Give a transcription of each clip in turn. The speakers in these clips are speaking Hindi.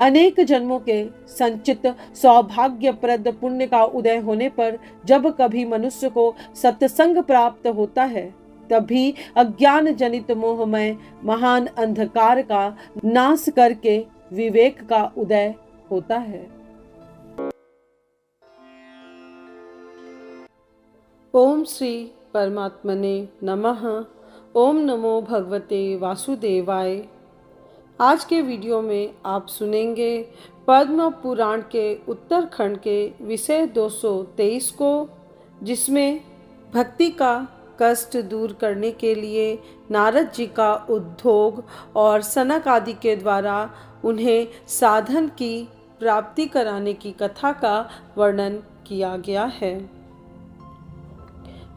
अनेक जन्मों के संचित सौभाग्यप्रद पुण्य का उदय होने पर जब कभी मनुष्य को सत्संग प्राप्त होता है, तभी अज्ञान जनित मोहमय महान अंधकार का नाश करके विवेक का उदय होता है। ओम श्री परमात्मने नमः। ओम नमो भगवते वासुदेवाय। आज के वीडियो में आप सुनेंगे पद्म पुराण के उत्तरखंड के विषय 223 को, जिसमें भक्ति का कष्ट दूर करने के लिए नारद जी का उद्योग और सनक आदि के द्वारा उन्हें साधन की प्राप्ति कराने की कथा का वर्णन किया गया है।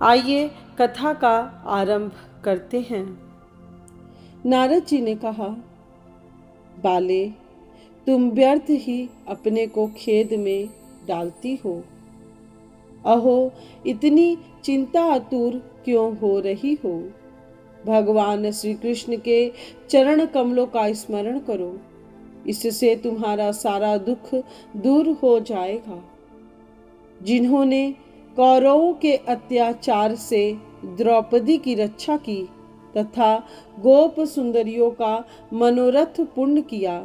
आइए कथा का आरंभ करते हैं। नारद जी ने कहा, बाले, तुम व्यर्थ ही अपने को खेद में डालती हो। अहो, इतनी चिंता आतुर क्यों हो रही हो? भगवान श्री कृष्ण के चरण कमलों का स्मरण करो, इससे तुम्हारा सारा दुख दूर हो जाएगा। जिन्होंने कौरवों के अत्याचार से द्रौपदी की रक्षा की तथा गोप सुंदरियों का मनोरथ पूर्ण किया,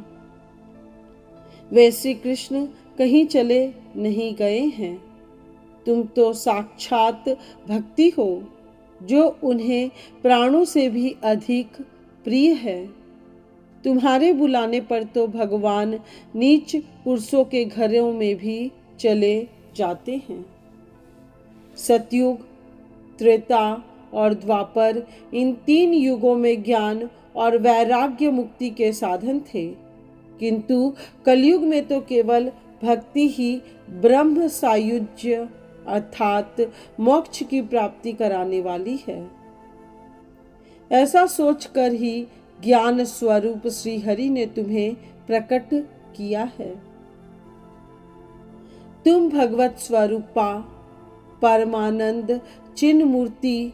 वे श्री कृष्ण कहीं चले नहीं गए हैं। तुम तो साक्षात भक्ति हो, जो उन्हें प्राणों से भी अधिक प्रिय है। तुम्हारे बुलाने पर तो भगवान नीच पुरुषों के घरों में भी चले जाते हैं। सतयुग, त्रेता और द्वापर, इन 3 युगों में ज्ञान और वैराग्य मुक्ति के साधन थे, किंतु कलयुग में तो केवल भक्ति ही ब्रह्म सायुज्य अर्थात मोक्ष की प्राप्ति कराने वाली है। ऐसा सोचकर ही ज्ञान स्वरूप श्री हरि ने तुम्हें प्रकट किया है। तुम भगवत स्वरूपा, परमानंद, चिन्ह मूर्ति,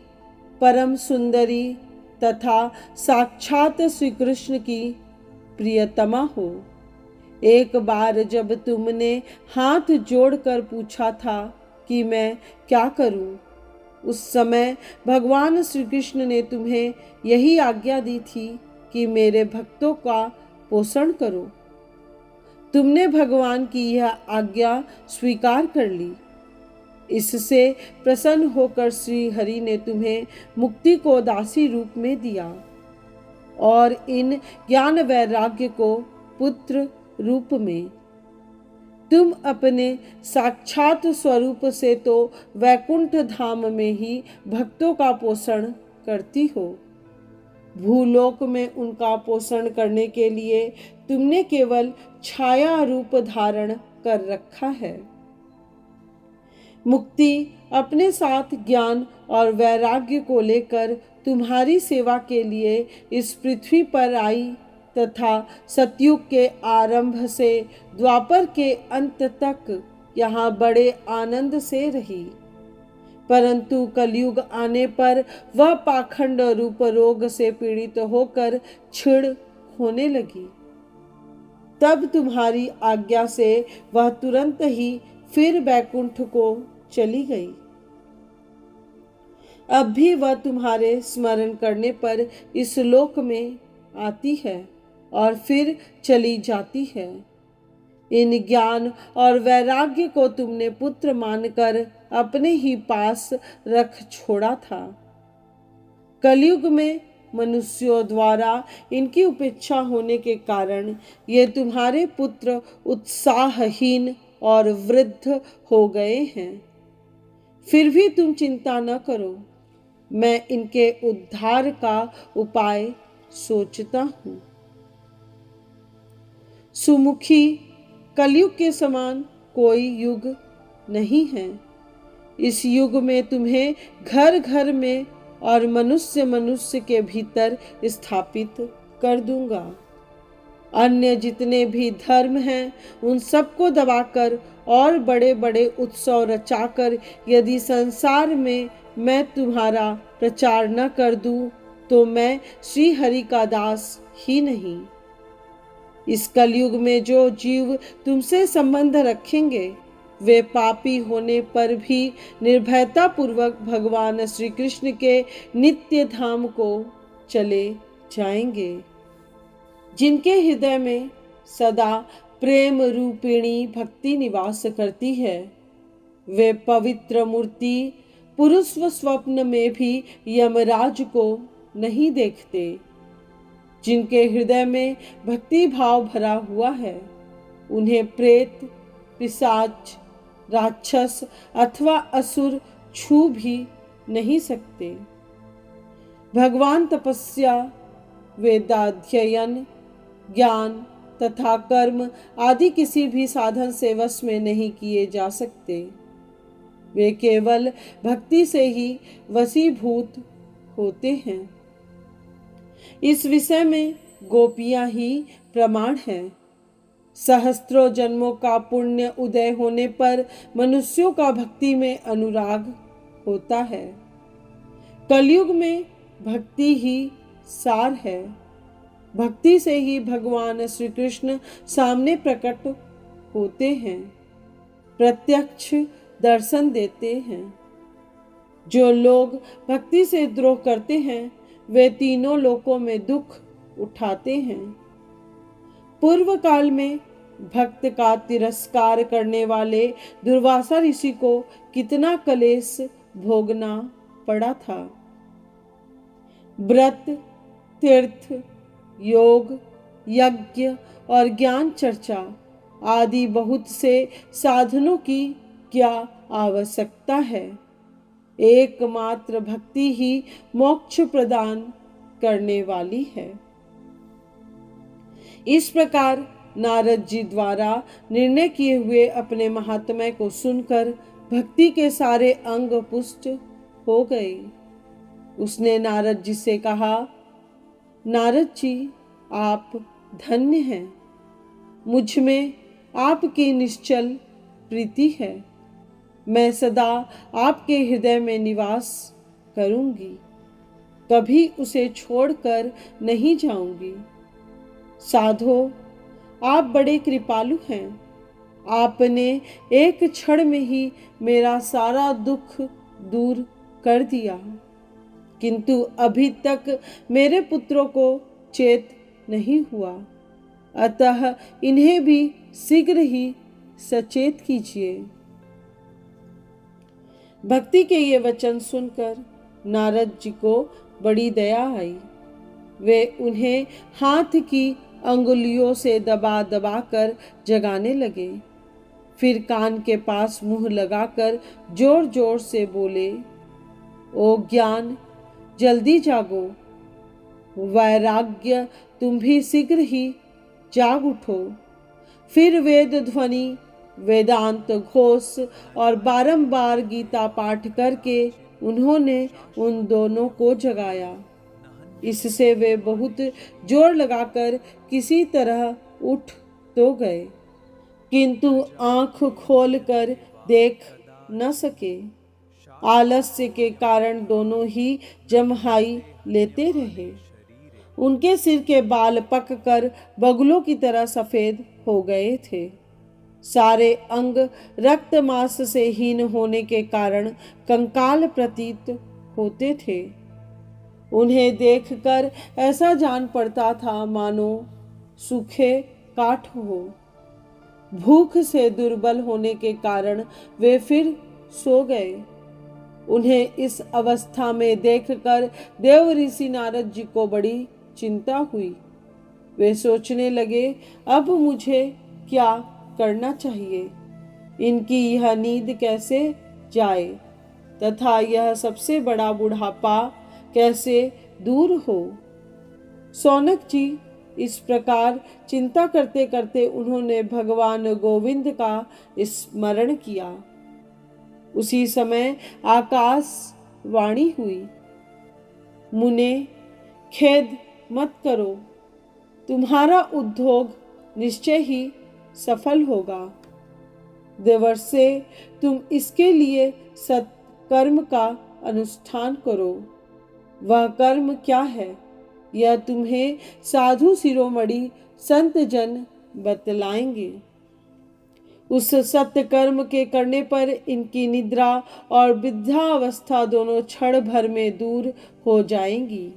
परम सुंदरी तथा साक्षात श्री कृष्ण की प्रियतमा हो। एक बार जब तुमने हाथ जोड़कर पूछा था कि मैं क्या करूं, उस समय भगवान श्री कृष्ण ने तुम्हें यही आज्ञा दी थी कि मेरे भक्तों का पोषण करो। तुमने भगवान की यह आज्ञा स्वीकार कर ली। इससे प्रसन्न होकर श्री हरि ने तुम्हें मुक्ति को दासी रूप में दिया और इन ज्ञान वैराग्य को पुत्र रूप में। तुम अपने साक्षात स्वरूप से तो वैकुंठ धाम में ही भक्तों का पोषण करती हो। भूलोक में उनका पोषण करने के लिए तुमने केवल छाया रूप धारण कर रखा है। मुक्ति अपने साथ ज्ञान और वैराग्य को लेकर तुम्हारी सेवा के लिए इस पृथ्वी पर आई तथा सतयुग के आरंभ से द्वापर के अंत तक यहाँ बड़े आनंद से रही, परंतु कलयुग आने पर वह पाखंड रूप रोग से पीड़ित होकर क्षीण होने लगी। तब तुम्हारी आज्ञा से वह तुरंत ही फिर वैकुंठ को चली गई। अब भी वह तुम्हारे स्मरण करने पर इस लोक में आती है और फिर चली जाती है। इन ज्ञान और वैराग्य को तुमने पुत्र मानकर अपने ही पास रख छोड़ा था। कलयुग में मनुष्यों द्वारा इनकी उपेक्षा होने के कारण ये तुम्हारे पुत्र उत्साहहीन और वृद्ध हो गए हैं। फिर भी तुम चिंता न करो, मैं इनके उद्धार का उपाय सोचता हूँ। सुमुखी, कलयुग के समान कोई युग नहीं है। इस युग में तुम्हें घर घर में और मनुष्य मनुष्य के भीतर स्थापित कर दूंगा। अन्य जितने भी धर्म हैं उन सबको दबाकर और बड़े बड़े उत्सव रचाकर यदि संसार में मैं तुम्हारा प्रचार न कर दूं तो मैं श्री हरि का दास ही नहीं। इस कलयुग में जो जीव तुमसे संबंध रखेंगे वे पापी होने पर भी निर्भयता पूर्वक भगवान श्री कृष्ण के नित्य धाम को चले जाएंगे। जिनके हृदय में सदा प्रेम रूपिणी भक्ति निवास करती है वे पवित्र मूर्ति पुरुष व स्वप्न में भी यमराज को नहीं देखते। जिनके हृदय में भक्ति भाव भरा हुआ है उन्हें प्रेत, पिशाच, राक्षस अथवा असुर छू भी नहीं सकते। भगवान तपस्या, वेदाध्ययन, ज्ञान तथा कर्म आदि किसी भी साधन से वश में नहीं किए जा सकते। वे केवल भक्ति से ही वशीभूत होते हैं। इस विषय में गोपियां ही प्रमाण हैं। सहस्त्रों जन्मों का पुण्य उदय होने पर मनुष्यों का भक्ति में अनुराग होता है। कलयुग में भक्ति ही सार है। भक्ति से ही भगवान श्री कृष्ण सामने प्रकट होते हैं, प्रत्यक्ष दर्शन देते हैं। जो लोग भक्ति से द्रोह करते हैं वे तीनों लोकों में दुख उठाते हैं। पूर्व काल में भक्त का तिरस्कार करने वाले दुर्वासा ऋषि को कितना कलेश भोगना पड़ा था। व्रत, तीर्थ, योग, यज्ञ और ज्ञान चर्चा आदि बहुत से साधनों की क्या आवश्यकता है। एकमात्र भक्ति ही मोक्ष प्रदान करने वाली है। इस प्रकार नारद जी द्वारा निर्णय किए हुए अपने महात्म्य को सुनकर भक्ति के सारे अंग पुष्ट हो गए। उसने नारद जी से कहा, नारद जी आप धन्य हैं। मुझ में आपकी निश्चल प्रीति है। मैं सदा आपके हृदय में निवास करूंगी, कभी उसे छोड़कर नहीं जाऊंगी। साधो, आप बड़े कृपालु हैं। आपने एक क्षण में ही मेरा सारा दुख दूर कर दिया, किंतु अभी तक मेरे पुत्रों को चेत नहीं हुआ, अतः इन्हें भी शीघ्र ही सचेत कीजिए। भक्ति के ये वचन सुनकर नारद जी को बड़ी दया आई। वे उन्हें हाथ की अंगुलियों से दबा दबा कर जगाने लगे। फिर कान के पास मुंह लगाकर जोर जोर से बोले, ओ ज्ञान, जल्दी जागो। वैराग्य, तुम भी शीघ्र ही जाग उठो। फिर वेद ध्वनि, वेदांत घोष और बारंबार गीता पाठ करके उन्होंने उन दोनों को जगाया। इससे वे बहुत जोर लगाकर किसी तरह उठ तो गए, किंतु आंख खोलकर देख न सके। आलस्य के कारण दोनों ही जम्हाई लेते रहे। उनके सिर के बाल पककर बगुलों की तरह सफेद हो गए थे। सारे अंग रक्त मांस से हीन होने के कारण कंकाल प्रतीत होते थे। उन्हें देखकर ऐसा जान पड़ता था मानो सूखे काठ हो। भूख से दुर्बल होने के कारण वे फिर सो गए। उन्हें इस अवस्था में देखकर देव ऋषि नारद जी को बड़ी चिंता हुई। वे सोचने लगे, अब मुझे क्या करना चाहिए, इनकी यह नींद कैसे जाए तथा यह सबसे बड़ा बुढ़ापा कैसे दूर हो। सौनक जी इस प्रकार चिंता करते करते उन्होंने भगवान गोविंद का स्मरण किया। उसी समय आकाश वाणी हुई, मुने, खेद मत करो, तुम्हारा उद्योग निश्चय ही सफल होगा। देवर्षे, तुम इसके लिए सत्कर्म का अनुष्ठान करो। वह कर्म क्या है, यह तुम्हें साधु शिरोमणि संत जन बतलाएंगे। उस सत्य कर्म के करने पर इनकी निद्रा और वृद्धावस्था दोनों क्षण भर में दूर हो जाएंगी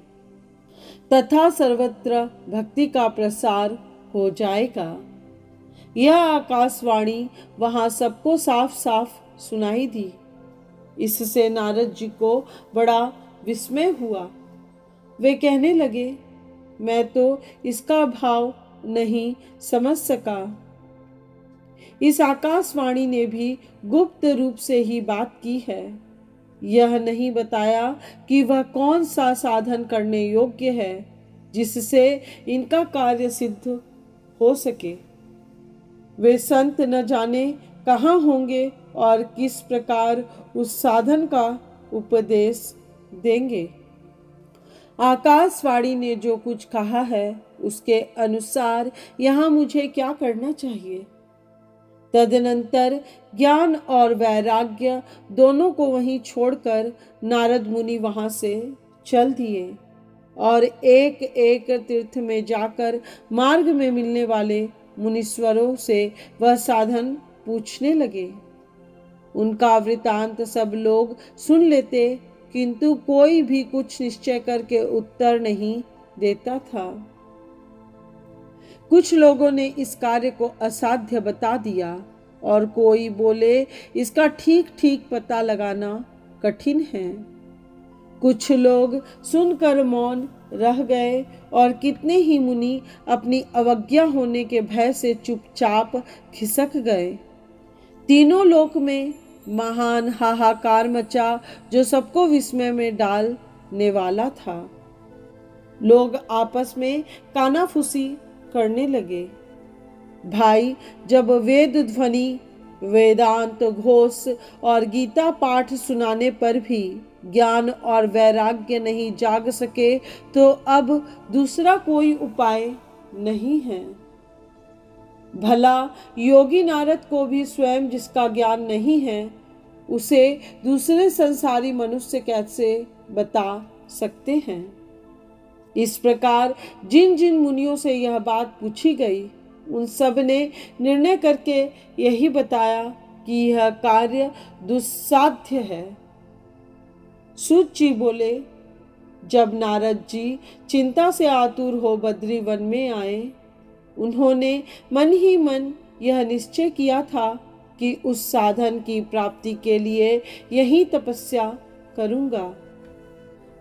तथा सर्वत्र भक्ति का प्रसार हो जाएगा। यह आकाशवाणी वहां सबको साफ साफ सुनाई दी। इससे नारद जी को बड़ा विस्मय हुआ। वे कहने लगे, मैं तो इसका भाव नहीं समझ सका। इस आकाशवाणी ने भी गुप्त रूप से ही बात की है। यह नहीं बताया कि वह कौन सा साधन करने योग्य है जिससे इनका कार्य सिद्ध हो सके। वे संत न जाने कहाँ होंगे और किस प्रकार उस साधन का उपदेश देंगे। आकाशवाणी ने जो कुछ कहा है उसके अनुसार यहाँ मुझे क्या करना चाहिए। तदनंतर ज्ञान और वैराग्य दोनों को वहीं छोड़कर नारद मुनि वहां से चल दिए और एक एक तीर्थ में जाकर मार्ग में मिलने वाले मुनीश्वरों से वह साधन पूछने लगे। उनका वृतांत सब लोग सुन लेते, किंतु कोई भी कुछ निश्चय करके उत्तर नहीं देता था। कुछ लोगों ने इस कार्य को असाध्य बता दिया और कोई बोले इसका ठीक ठीक पता लगाना कठिन है। कुछ लोग सुनकर मौन रह गए और कितने ही मुनि अपनी अवज्ञा होने के भय से चुपचाप खिसक गए। तीनों लोक में महान हाहाकार मचा जो सबको विस्मय में डालने वाला था। लोग आपस में कानाफूसी करने लगे। भाई, जब वेद ध्वनि, वेदांत घोष और गीता पाठ सुनाने पर भी ज्ञान और वैराग्य नहीं जाग सके तो अब दूसरा कोई उपाय नहीं है। भला योगी नारद को भी स्वयं जिसका ज्ञान नहीं है उसे दूसरे संसारी मनुष्य कैसे बता सकते हैं। इस प्रकार जिन जिन मुनियों से यह बात पूछी गई उन सब ने निर्णय करके यही बताया कि यह कार्य दुस्साध्य है। सूत जी बोले, जब नारद जी चिंता से आतुर हो बद्री वन में आए, उन्होंने मन ही मन यह निश्चय किया था कि उस साधन की प्राप्ति के लिए यही तपस्या करूंगा।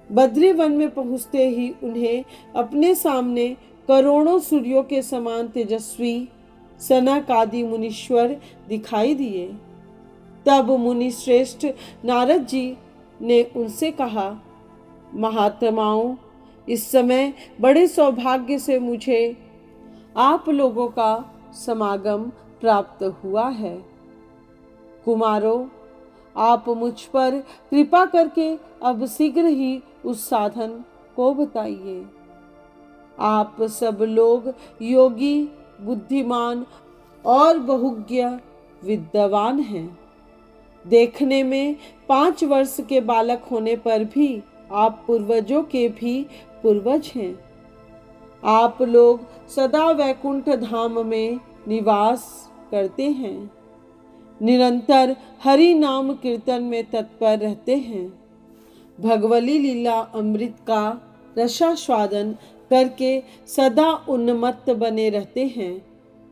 बद्री वन में पहुंचते ही उन्हें अपने सामने करोड़ों सूर्यों के समान तेजस्वी सनक आदि मुनीश्वर दिखाई दिए। तब मुनि श्रेष्ठ नारद जी ने उनसे कहा, महात्माओं, इस समय बड़े सौभाग्य से मुझे आप लोगों का समागम प्राप्त हुआ है। कुमारों, आप मुझ पर कृपा करके अब शीघ्र ही उस साधन को बताइए। आप सब लोग योगी, बुद्धिमान और बहुज्ञ विद्वान हैं। देखने में 5 वर्ष के बालक होने पर भी आप पूर्वजों के भी पूर्वज हैं। आप लोग सदा वैकुंठ धाम में निवास करते हैं, निरंतर हरि नाम कीर्तन में तत्पर रहते हैं, भगवली लीला अमृत का रसास्वादन करके सदा उन्मत्त बने रहते हैं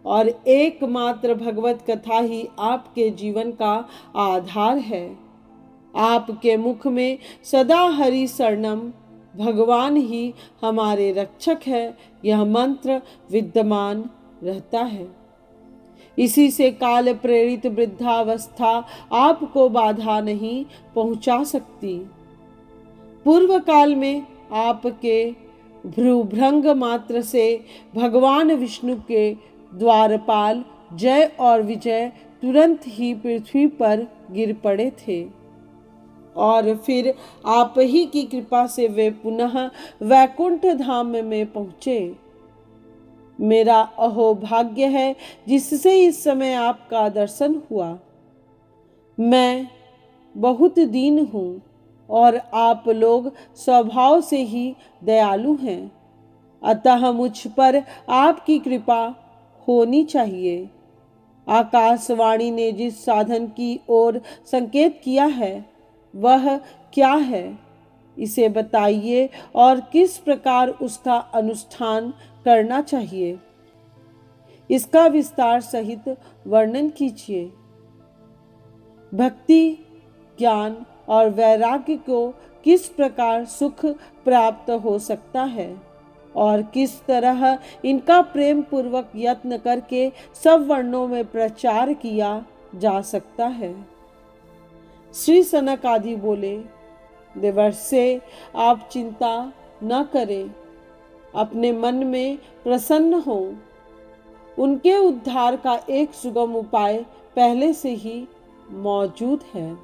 और एकमात्र भगवत कथा ही आपके जीवन का आधार है। आपके मुख में सदा हरि शरणम, भगवान ही हमारे रक्षक है, यह मंत्र विद्यमान रहता है। इसी से काल प्रेरित वृद्धावस्था आपको बाधा नहीं पहुंचा सकती। पूर्व काल में आपके भ्रूभृंग मात्र से भगवान विष्णु के द्वारपाल जय और विजय तुरंत ही पृथ्वी पर गिर पड़े थे और फिर आप ही की कृपा से वे पुनः वैकुंठ धाम में पहुंचे। मेरा अहोभाग्य है जिससे इस समय आपका दर्शन हुआ। मैं बहुत दीन हूँ और आप लोग स्वभाव से ही दयालु हैं। अतः मुझ पर आपकी कृपा होनी चाहिए। आकाशवाणी ने जिस साधन की ओर संकेत किया है वह क्या है, इसे बताइए और किस प्रकार उसका अनुष्ठान करना चाहिए, इसका विस्तार सहित वर्णन कीजिए। भक्ति, ज्ञान और वैराग्य को किस प्रकार सुख प्राप्त हो सकता है और किस तरह इनका प्रेम पूर्वक यत्न करके सब वर्णों में प्रचार किया जा सकता है। श्री सनक आदि बोले, देवर्षि, आप चिंता न करें, अपने मन में प्रसन्न हो। उनके उद्धार का एक सुगम उपाय पहले से ही मौजूद है।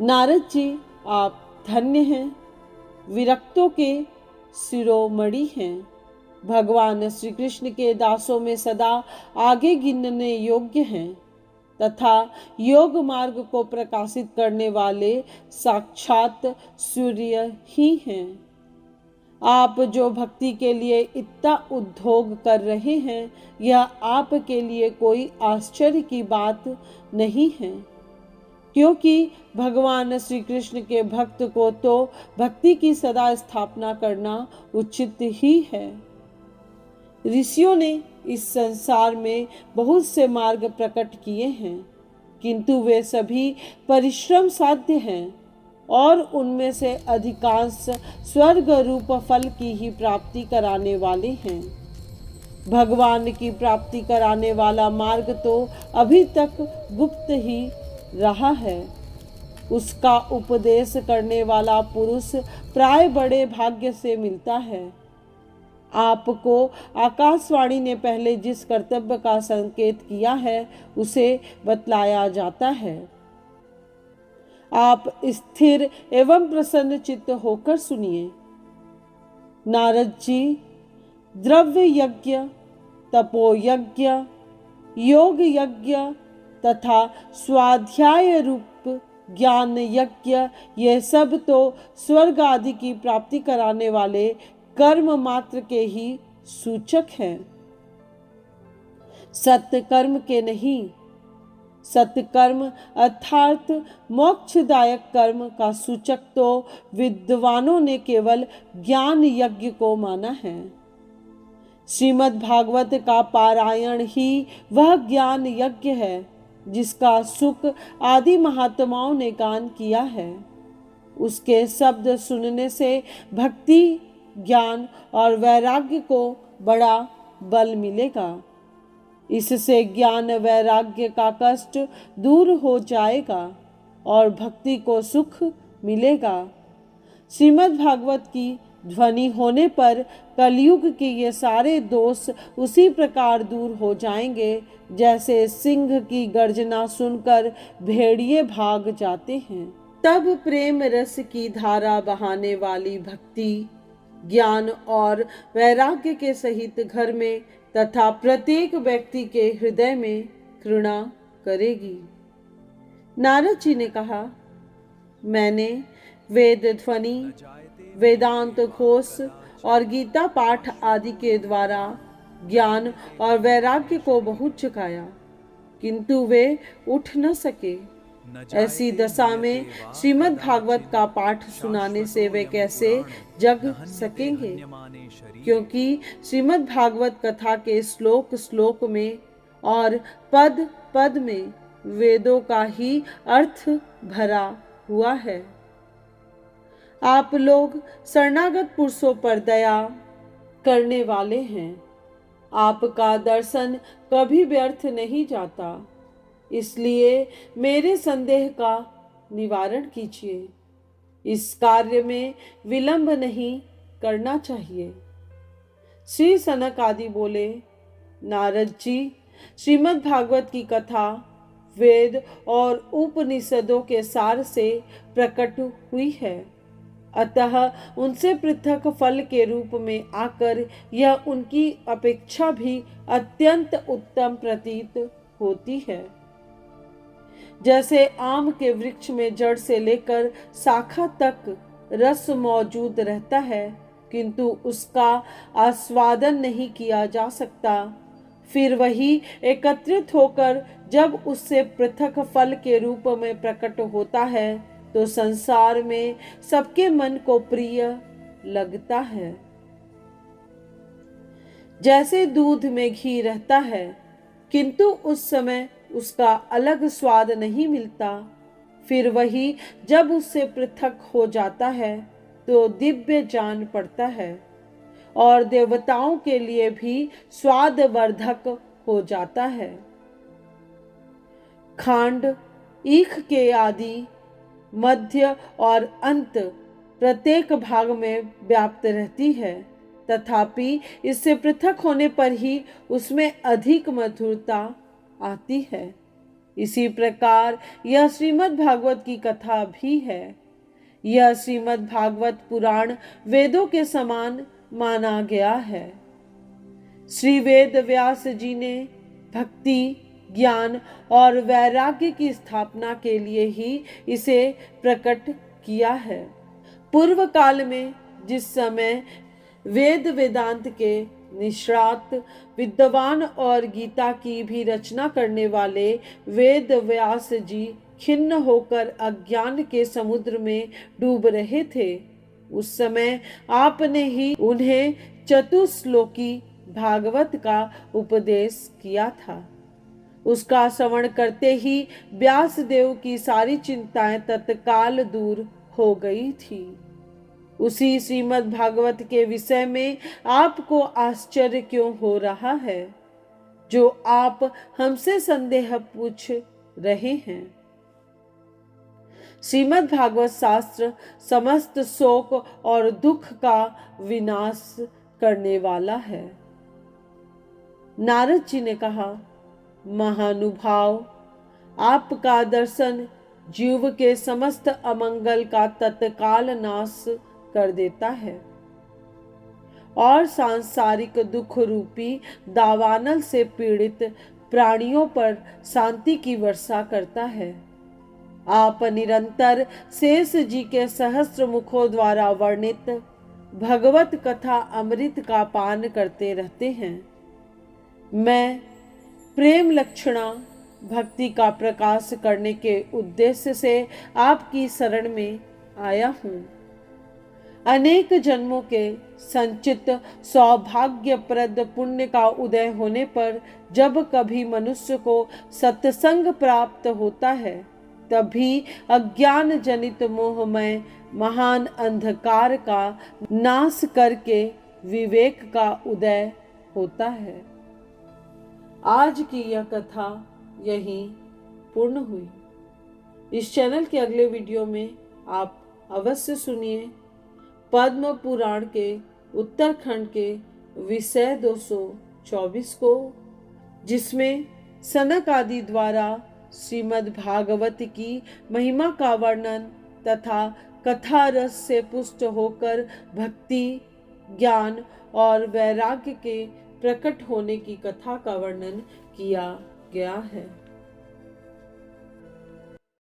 नारद जी, आप धन्य हैं, विरक्तों के शिरोमणि हैं। भगवान श्री कृष्ण के दासों में सदा आगे गिनने योग्य हैं तथा योग मार्ग को प्रकाशित करने वाले साक्षात सूर्य ही हैं। आप जो भक्ति के लिए इतना उद्योग कर रहे हैं, यह आपके लिए कोई आश्चर्य की बात नहीं है, क्योंकि भगवान श्री कृष्ण के भक्त को तो भक्ति की सदा स्थापना करना उचित ही है। ऋषियों ने इस संसार में बहुत से मार्ग प्रकट किए हैं, किंतु वे सभी परिश्रम साध्य हैं और उनमें से अधिकांश स्वर्ग रूप फल की ही प्राप्ति कराने वाले हैं। भगवान की प्राप्ति कराने वाला मार्ग तो अभी तक गुप्त ही रहा है। उसका उपदेश करने वाला पुरुष प्राय बड़े भाग्य से मिलता है। आपको आकाशवाणी ने पहले जिस कर्तव्य का संकेत किया है उसे बतलाया जाता है। आप स्थिर एवं प्रसन्न चित्त होकर सुनिए। नारद जी, द्रव्य यज्ञ, तपो यज्ञ, योग यज्ञ तथा स्वाध्याय रूप ज्ञान यज्ञ, ये सब तो स्वर्ग आदि की प्राप्ति कराने वाले कर्म मात्र के ही सूचक हैं, सत्य कर्म के नहीं। सत्कर्म अर्थात मोक्षदायक कर्म का सूचक तो विद्वानों ने केवल ज्ञान यज्ञ को माना है। श्रीमद् भागवत का पारायण ही वह ज्ञान यज्ञ है जिसका सुख आदि महात्माओं ने गान किया है। उसके शब्द सुनने से भक्ति, ज्ञान और वैराग्य को बड़ा बल मिलेगा। इससे ज्ञान वैराग्य का कष्ट दूर हो जाएगा और भक्ति को सुख मिलेगा। श्रीमद् भागवत की ध्वनि होने पर कलयुग के ये सारे दोष उसी प्रकार दूर हो जाएंगे जैसे सिंह की गर्जना सुनकर भेड़िए भाग जाते हैं। तब प्रेम रस की धारा बहाने वाली भक्ति, ज्ञान और वैराग्य के सहित घर में तथा प्रत्येक व्यक्ति के हृदय में घृणा करेगी। नारद जी ने कहा, मैंने वेद ध्वनि, वेदांत घोष और गीता पाठ आदि के द्वारा ज्ञान और वैराग्य को बहुत जगाया, किंतु वे उठ न सके। ऐसी दशा में श्रीमद् भागवत का पाठ सुनाने से वे कैसे जग सकेंगे, क्योंकि श्रीमद् भागवत कथा के श्लोक श्लोक में और पद पद में वेदों का ही अर्थ भरा हुआ है। आप लोग शरणागत पुरुषों पर दया करने वाले हैं। आपका दर्शन कभी व्यर्थ नहीं जाता, इसलिए मेरे संदेह का निवारण कीजिए। इस कार्य में विलंब नहीं करना चाहिए। श्री सनक आदि बोले, नारद जी, श्रीमद् भागवत की कथा वेद और उपनिषदों के सार से प्रकट हुई है, अतः उनसे पृथक फल के रूप में आकर यह उनकी अपेक्षा भी अत्यंत उत्तम प्रतीत होती है। जैसे आम के वृक्ष में जड़ से लेकर शाखा तक रस मौजूद रहता है, किंतु उसका आस्वादन नहीं किया जा सकता। फिर वही एकत्रित होकर जब उससे पृथक फल के रूप में प्रकट होता है तो संसार में सबके मन को प्रिय लगता है। जैसे दूध में घी रहता है किंतु उस समय उसका अलग स्वाद नहीं मिलता, फिर वही जब उससे पृथक हो जाता है तो दिव्य जान पड़ता है और देवताओं के लिए भी स्वादवर्धक हो जाता है। खांड ईख के आदि मध्य और अंत प्रत्येक भाग में व्याप्त रहती है, तथापि इससे पृथक होने पर ही उसमें अधिक मधुरता आती है। इसी प्रकार यह श्रीमद् भागवत की कथा भी है। यह श्रीमद् भागवत पुराण वेदों के समान माना गया है। श्री वेद व्यास जी ने भक्ति, ज्ञान और वैराग्य की स्थापना के लिए ही इसे प्रकट किया है। पूर्व काल में जिस समय वेद वेदांत के निष्णात विद्वान और गीता की भी रचना करने वाले वेद व्यास जी खिन्न होकर अज्ञान के समुद्र में डूब रहे थे, उस समय आपने ही उन्हें चतुश्लोकी भागवत का उपदेश किया था। उसका श्रवण करते ही व्यासदेव की सारी चिंताएं तत्काल दूर हो गई थी। उसी श्रीमद् भागवत के विषय में आपको आश्चर्य क्यों हो रहा है, जो आप हमसे संदेह पूछ रहे हैं? श्रीमद् भागवत शास्त्र समस्त शोक और दुख का विनाश करने वाला है। नारद जी ने कहा, महानुभाव, आपका दर्शन जीव के समस्त अमंगल का तत्काल नाश कर देता है और सांसारिक दुख रूपी दावानल से पीड़ित प्राणियों पर शांति की वर्षा करता है। आप निरंतर शेष जी के सहस्त्र मुखों द्वारा वर्णित भगवत कथा अमृत का पान करते रहते हैं। मैं प्रेम लक्षणा भक्ति का प्रकाश करने के उद्देश्य से आपकी शरण में आया हूँ। अनेक जन्मों के संचित सौभाग्यप्रद पुण्य का उदय होने पर जब कभी मनुष्य को सत्संग प्राप्त होता है, तभी अज्ञान जनित मोहमय महान अंधकार का नाश करके विवेक का उदय होता है। आज की यह कथा यहीं पूर्ण हुई। इस चैनल के अगले वीडियो में आप अवश्य सुनिए पद्म पुराण के उत्तरखंड के विषय 224 को, जिसमें सनक आदि द्वारा श्रीमद् भागवत की महिमा का वर्णन तथा कथा रस से पुष्ट होकर भक्ति, ज्ञान और वैराग्य के प्रकट होने की कथा का वर्णन किया गया है।